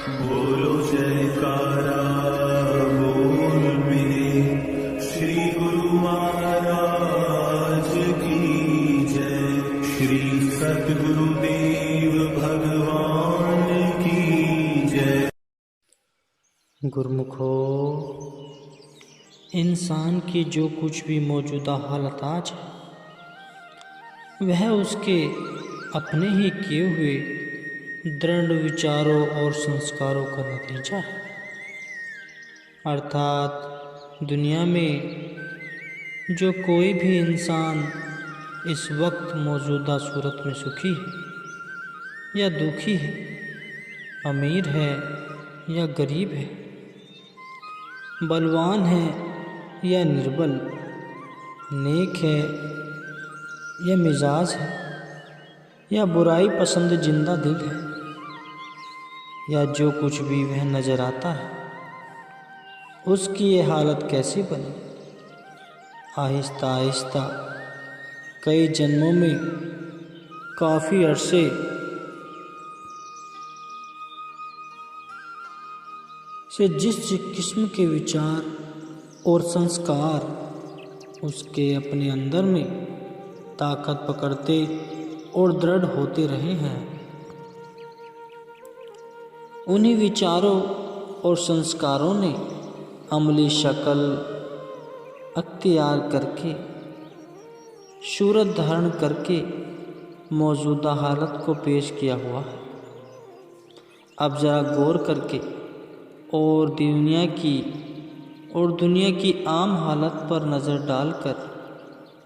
बोलो जयकारा बोल मेरे श्री गुरु महाराज की जय। श्री सतगुरुदेव भगवान की जय। गुरुमुखो, इंसान की जो कुछ भी मौजूदा हालत आज है वह उसके अपने ही किए हुए दृढ़ विचारों और संस्कारों का नतीजा है। अर्थात दुनिया में जो कोई भी इंसान इस वक्त मौजूदा सूरत में सुखी है या दुखी है, अमीर है या गरीब है, बलवान है या निर्बल, नेक है या मिजाज है या बुराई पसंद जिंदा दिल है, या जो कुछ भी वह नज़र आता है, उसकी ये हालत कैसी बनी? आहिस्ता आहिस्ता कई जन्मों में काफ़ी अरसे से जिस किस्म के विचार और संस्कार उसके अपने अंदर में ताकत पकड़ते और दृढ़ होते रहे हैं, उन्हीं विचारों और संस्कारों ने अमली शक्ल अख्तियार करके, सूरत धारण करके मौजूदा हालत को पेश किया हुआ है। अब ज़रा गौर करके और दुनिया की आम हालत पर नज़र डालकर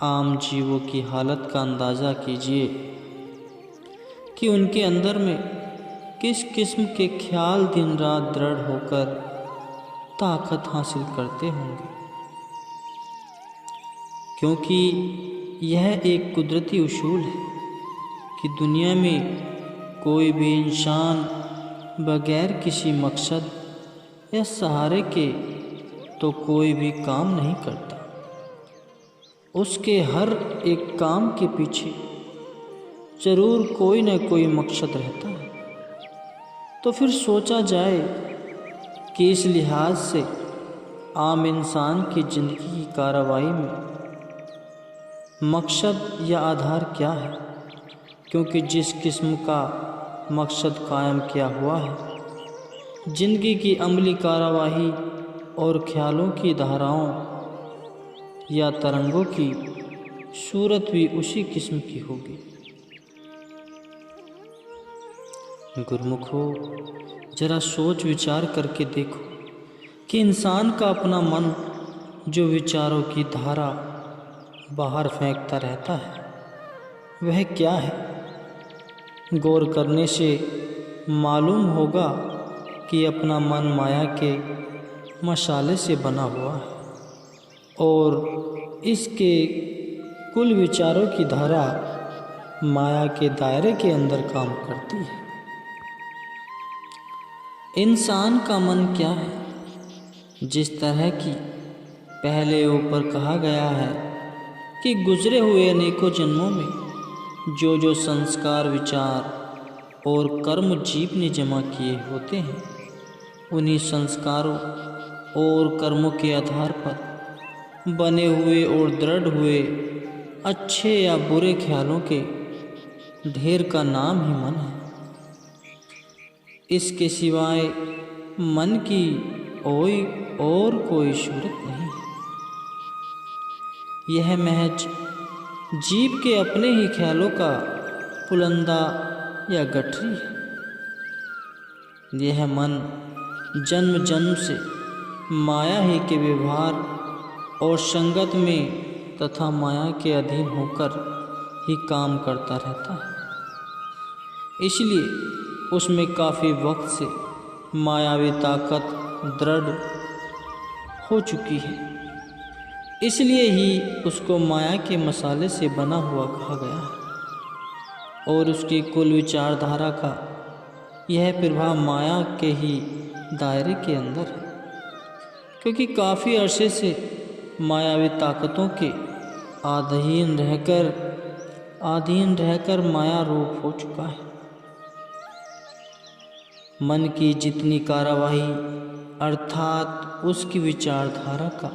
आम जीवों की हालत का अंदाज़ा कीजिए कि उनके अंदर में किस किस्म के ख्याल दिन रात दृढ़ होकर ताकत हासिल करते होंगे, क्योंकि यह एक कुदरती उसूल है कि दुनिया में कोई भी इंसान बगैर किसी मकसद या सहारे के तो कोई भी काम नहीं करता। उसके हर एक काम के पीछे ज़रूर कोई न कोई मकसद रहता है। तो फिर सोचा जाए कि इस लिहाज से आम इंसान की ज़िंदगी की कार्रवाई में मकसद या आधार क्या है, क्योंकि जिस किस्म का मकसद कायम किया हुआ है, ज़िंदगी की अमली कार्रवाई और ख्यालों की धाराओं या तरंगों की सूरत भी उसी किस्म की होगी। गुरुमुखो, जरा सोच विचार करके देखो कि इंसान का अपना मन जो विचारों की धारा बाहर फेंकता रहता है वह क्या है? गौर करने से मालूम होगा कि अपना मन माया के मसाले से बना हुआ है और इसके कुल विचारों की धारा माया के दायरे के अंदर काम करती है। इंसान का मन क्या है? जिस तरह की पहले ऊपर कहा गया है कि गुजरे हुए अनेकों जन्मों में जो संस्कार, विचार और कर्म जीव ने जमा किए होते हैं, उन्हीं संस्कारों और कर्मों के आधार पर बने हुए और दृढ़ हुए अच्छे या बुरे ख्यालों के ढेर का नाम ही मन है। इसके सिवाय मन की और कोई सूरत नहीं है। यह महज जीव के अपने ही ख्यालों का पुलंदा या गठरी है। यह मन जन्म जन्म से माया ही के व्यवहार और संगत में तथा माया के अधीन होकर ही काम करता रहता है। इसलिए उसमें काफ़ी वक्त से मायावी ताकत दृढ़ हो चुकी है। इसलिए ही उसको माया के मसाले से बना हुआ कहा गया है और उसकी कुल विचारधारा का यह प्रभाव माया के ही दायरे के अंदर है, क्योंकि काफ़ी अरसे से मायावी ताकतों के अधीन रहकर माया रूप हो चुका है। मन की जितनी कार्यवाही अर्थात उसकी विचारधारा का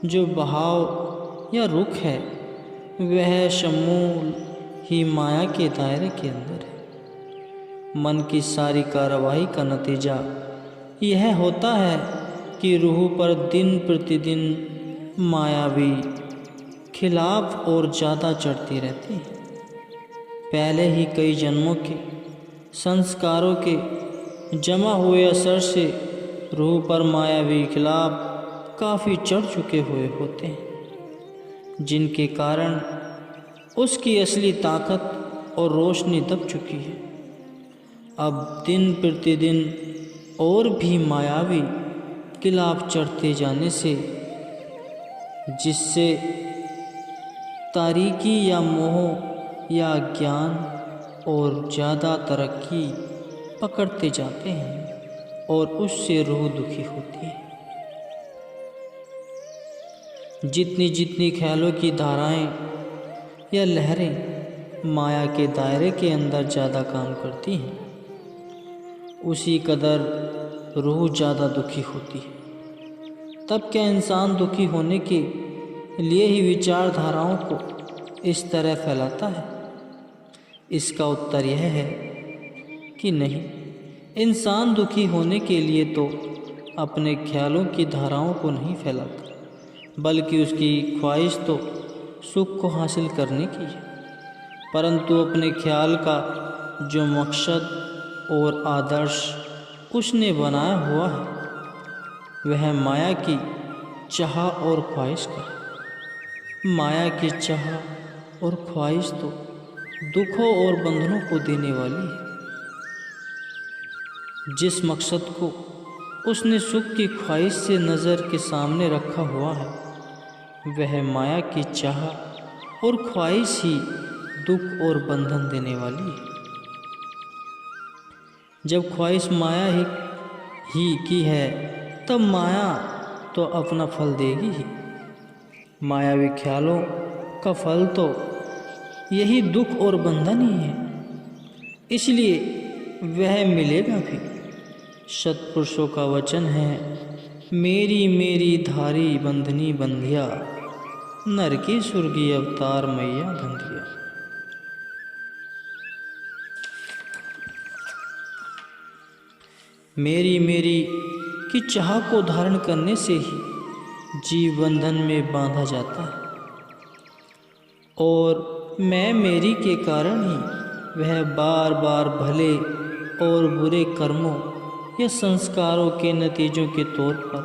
जो बहाव या रुख है वह समूल ही माया के दायरे के अंदर है। मन की सारी कार्यवाही का नतीजा यह होता है कि रूह पर दिन प्रतिदिन मायावी खिलाफ और ज़्यादा चढ़ती रहती है। पहले ही कई जन्मों के संस्कारों के जमा हुए असर से रूह पर मायावी खिलाफ काफ़ी चढ़ चुके हुए होते हैं, जिनके कारण उसकी असली ताकत और रोशनी दब चुकी है। अब दिन प्रतिदिन और भी मायावी खिलाफ चढ़ते जाने से जिससे तारीकी या मोह या ज्ञान और ज़्यादा तरक्की पकड़ते जाते हैं और उससे रूह दुखी होती है। जितनी जितनी ख्यालों की धाराएं या लहरें माया के दायरे के अंदर ज़्यादा काम करती हैं, उसी कदर रूह ज़्यादा दुखी होती है। तब क्या इंसान दुखी होने के लिए ही विचारधाराओं को इस तरह फैलाता है? इसका उत्तर यह है कि नहीं। इंसान दुखी होने के लिए तो अपने ख्यालों की धाराओं को नहीं फैलाता, बल्कि उसकी ख्वाहिश तो सुख को हासिल करने की है। परंतु अपने ख्याल का जो मकसद और आदर्श उसने बनाया हुआ है वह माया की चाह और ख्वाहिश का है। माया की चाह और ख्वाहिश तो दुखों और बंधनों को देने वाली है। जिस मकसद को उसने सुख की ख्वाहिश से नज़र के सामने रखा हुआ है वह माया की चाह और ख्वाहिश ही दुख और बंधन देने वाली है। जब ख्वाहिश माया ही की है तब माया तो अपना फल देगी ही। मायावी ख्यालों का फल तो यही दुख और बंधन ही है, इसलिए वह मिलेगा भी। सत्पुरुषों का वचन है, मेरी मेरी धारी बंधनी बंधिया, नर की सुर्गी अवतार मैया धंधिया। मेरी मेरी की चाह को धारण करने से ही जीव बंधन में बांधा जाता है और मैं मेरी के कारण ही वह बार बार भले और बुरे कर्मों या संस्कारों के नतीजों के तौर पर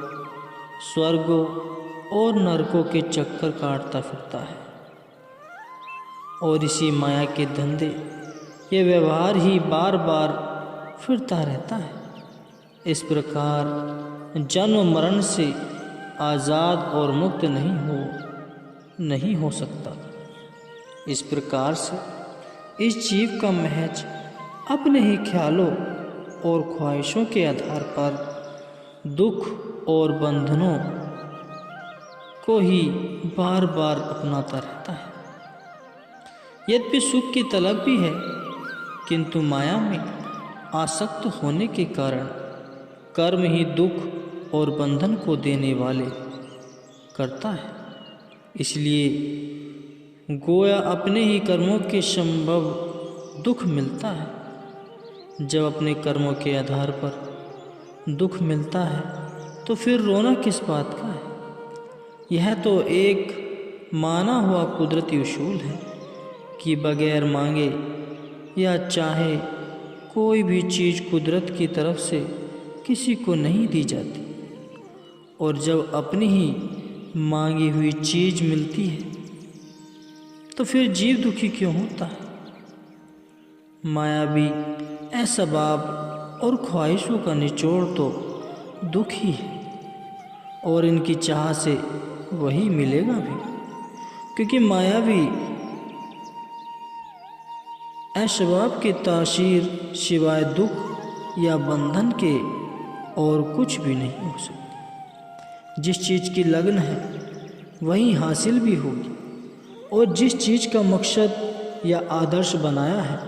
स्वर्गों और नरकों के चक्कर काटता फिरता है। और इसी माया के धंधे ये व्यवहार ही बार बार फिरता रहता है। इस प्रकार जन्म मरण से आज़ाद और मुक्त नहीं हो सकता। इस प्रकार से इस जीव का महज अपने ही ख्यालों और ख्वाहिशों के आधार पर दुख और बंधनों को ही बार बार अपनाता रहता है। यद्यपि सुख की तलब भी है, किंतु माया में आसक्त होने के कारण कर्म ही दुख और बंधन को देने वाले करता है। इसलिए गोया अपने ही कर्मों के संभव दुख मिलता है। जब अपने कर्मों के आधार पर दुख मिलता है तो फिर रोना किस बात का है? यह तो एक माना हुआ कुदरती उसूल है कि बगैर मांगे या चाहे कोई भी चीज़ कुदरत की तरफ से किसी को नहीं दी जाती, और जब अपनी ही मांगी हुई चीज़ मिलती है तो फिर जीव दुखी क्यों होता है? मायावी असबाब और ख्वाहिशों का निचोड़ तो दुख ही है, और इनकी चाह से वही मिलेगा भी, क्योंकि मायावी असबाब की तासीर सिवाय दुख या बंधन के और कुछ भी नहीं हो सकती। जिस चीज़ की लगन है वही हासिल भी होगी, और जिस चीज़ का मकसद या आदर्श बनाया है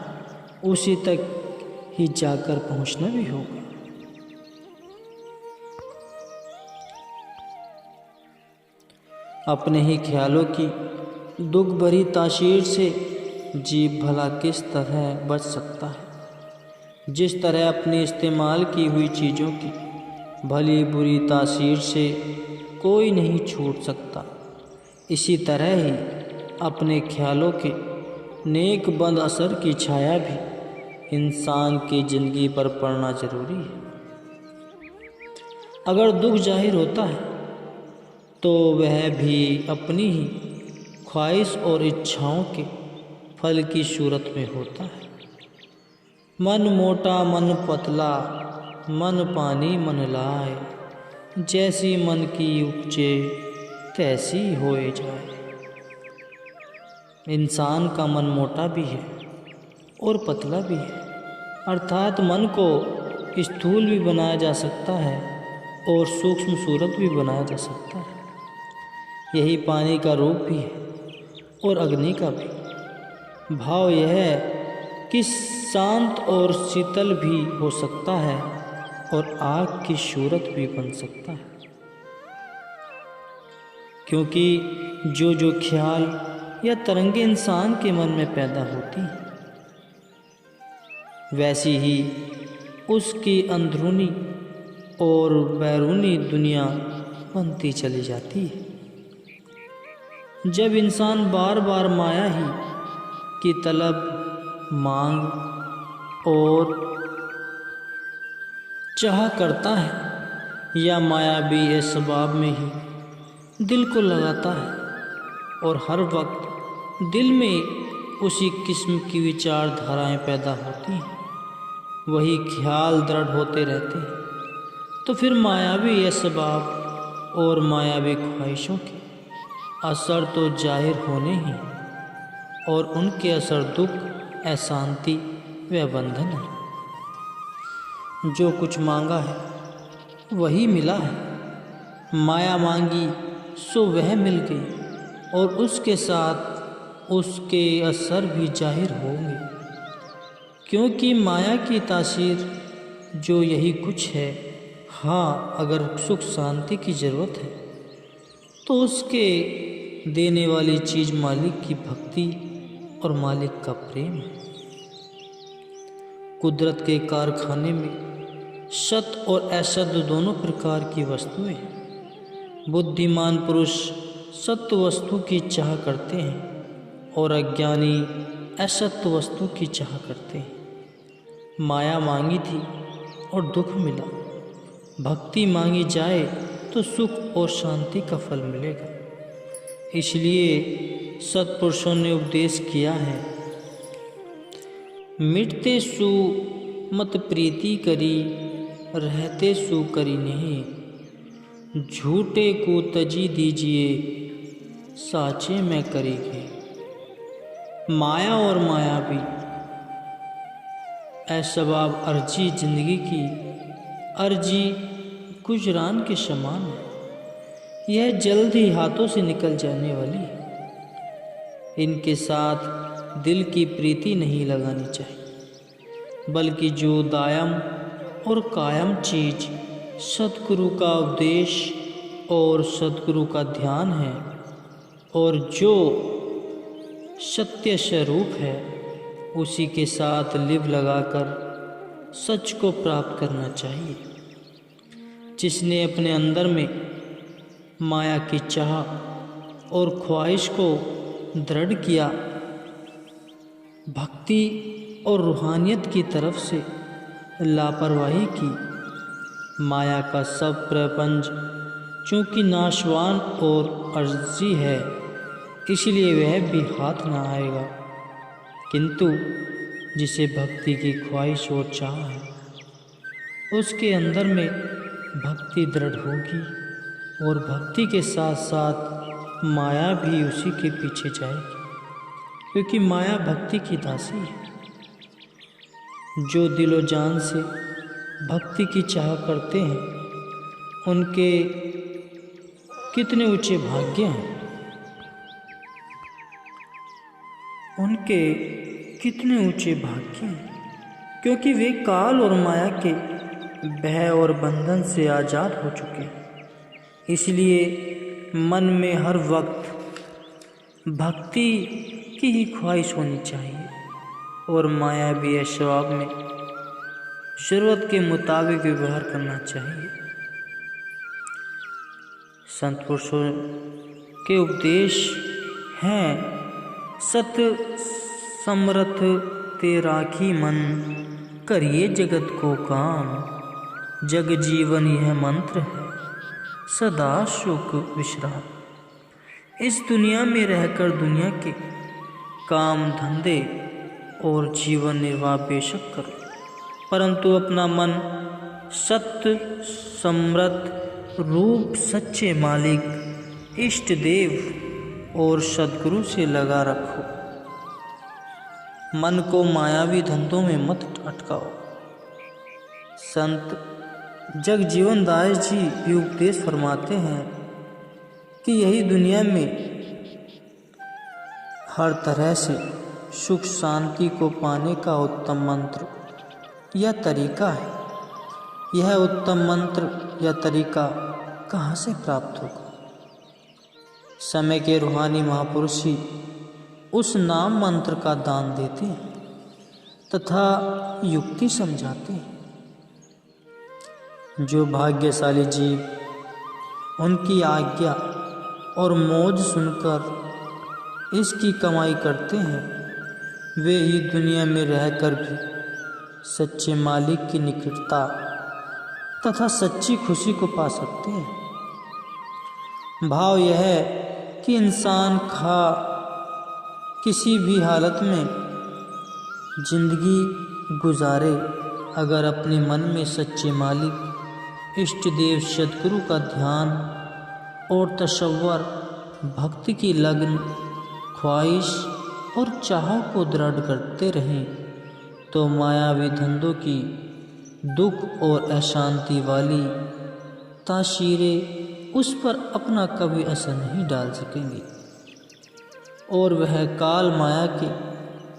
उसी तक ही जाकर पहुंचना भी होगा। अपने ही ख्यालों की दुख भरी तासीर से जीव भला किस तरह बच सकता है। जिस तरह अपनी इस्तेमाल की हुई चीज़ों की भली बुरी तासीर से कोई नहीं छूट सकता, इसी तरह ही अपने ख्यालों के नेक बंद असर की छाया भी इंसान की ज़िंदगी पर पड़ना ज़रूरी है। अगर दुख जाहिर होता है तो वह भी अपनी ही ख्वाहिश और इच्छाओं के फल की सूरत में होता है। मन मोटा मन पतला, मन पानी मन लाए, जैसी मन की उपजे तैसी होए जाए। इंसान का मन मोटा भी है और पतला भी है, अर्थात मन को स्थूल भी बनाया जा सकता है और सूक्ष्म सूरत भी बनाया जा सकता है। यही पानी का रूप भी है और अग्नि का भी। भाव यह है कि शांत और शीतल भी हो सकता है और आग की सूरत भी बन सकता है, क्योंकि जो ख्याल या तरंगे इंसान के मन में पैदा होती हैं, वैसी ही उसकी अंदरूनी और बैरूनी दुनिया बनती चली जाती है। जब इंसान बार बार माया ही की तलब, मांग और चाह करता है या मायावी असबाब में ही दिल को लगाता है और हर वक्त दिल में उसी किस्म की विचारधाराएं पैदा होती हैं, वही ख्याल दृढ़ होते रहते हैं, तो फिर मायावी असबाब और मायावी ख्वाहिशों के असर तो जाहिर होने ही, और उनके असर दुख, अशांति व बंधन है। जो कुछ मांगा है वही मिला है। माया मांगी सो वह मिल गई और उसके साथ उसके असर भी जाहिर होंगे, क्योंकि माया की तासीर जो यही कुछ है। हाँ, अगर सुख शांति की ज़रूरत है तो उसके देने वाली चीज़ मालिक की भक्ति और मालिक का प्रेम है। कुदरत के कारखाने में सत और असत दोनों प्रकार की वस्तुएं हैं। बुद्धिमान पुरुष सत्य वस्तु की चाह करते हैं और अज्ञानी असत्य वस्तु की चाह करते हैं। माया मांगी थी और दुख मिला, भक्ति मांगी जाए तो सुख और शांति का फल मिलेगा। इसलिए सत्पुरुषों ने उपदेश किया है, मिटते सु मत प्रीति करी, रहते सु करी नहीं, झूठे को तजी दीजिए, साचे में करेंगे। माया और मायावी असबाब अर्जी जिंदगी की अर्जी गुजरान के समान है। यह जल्द ही हाथों से निकल जाने वाली है। इनके साथ दिल की प्रीति नहीं लगानी चाहिए, बल्कि जो दायम और कायम चीज़ सतगुरु का उपदेश और सतगुरु का ध्यान है और जो सत्य स्वरूप है, उसी के साथ लिव लगाकर सच को प्राप्त करना चाहिए। जिसने अपने अंदर में माया की चाह और ख्वाहिश को दृढ़ किया, भक्ति और रूहानियत की तरफ से लापरवाही की, माया का सब प्रपंच चूँकि नाशवान और अर्जी है, इसलिए वह भी हाथ न आएगा। किंतु जिसे भक्ति की ख्वाहिश और चाह है, उसके अंदर में भक्ति दृढ़ होगी और भक्ति के साथ साथ माया भी उसी के पीछे जाएगी, क्योंकि माया भक्ति की दासी है। जो दिलो जान से भक्ति की चाह करते हैं, उनके कितने ऊंचे भाग्य हैं, उनके कितने ऊंचे भाग्य हैं। क्योंकि वे काल और माया के भय और बंधन से आज़ाद हो चुके हैं। इसलिए मन में हर वक्त भक्ति की ही ख्वाहिश होनी चाहिए और मायावी स्वभाव में ज़रूरत के मुताबिक व्यवहार करना चाहिए। संत पुरुषों के उपदेश हैं, सत समरथ ते राखी मन, करिए जगत को काम, जग जीवन यह मंत्र है, सदा सुख विश्राम। इस दुनिया में रहकर दुनिया के काम धंधे और जीवन निर्वाह बेशक करो, परंतु अपना मन सत्य समृद्ध रूप सच्चे मालिक इष्ट देव और सद्गुरु से लगा रखो। मन को मायावी धंधों में मत अटकाओ। संत जगजीवन दास जी भी उपदेश फरमाते हैं कि यही दुनिया में हर तरह से सुख शांति को पाने का उत्तम मंत्र या तरीका है। यह उत्तम मंत्र या तरीका कहाँ से प्राप्त होगा? समय के रूहानी महापुरुष ही उस नाम मंत्र का दान देते हैं तथा युक्ति समझाते हैं। जो भाग्यशाली जीव उनकी आज्ञा और मौज सुनकर इसकी कमाई करते हैं, वे ही दुनिया में रहकर भी सच्चे मालिक की निकटता तथा सच्ची खुशी को पा सकते हैं। भाव यह है कि इंसान किसी भी हालत में जिंदगी गुजारे, अगर अपने मन में सच्चे मालिक इष्ट देव सद्गुरु का ध्यान और तसव्वुर, भक्ति की लगन, ख्वाहिश और चाह को दृढ़ करते रहें, तो मायावी धंधों की दुख और अशांति वाली तासीरें उस पर अपना कभी असर नहीं डाल सकेंगी और वह काल माया के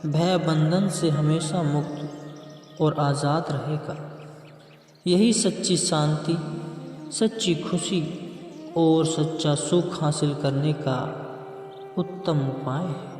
भय बंधन से हमेशा मुक्त और आज़ाद रहेगा। यही सच्ची शांति, सच्ची खुशी और सच्चा सुख हासिल करने का उत्तम उपाय है।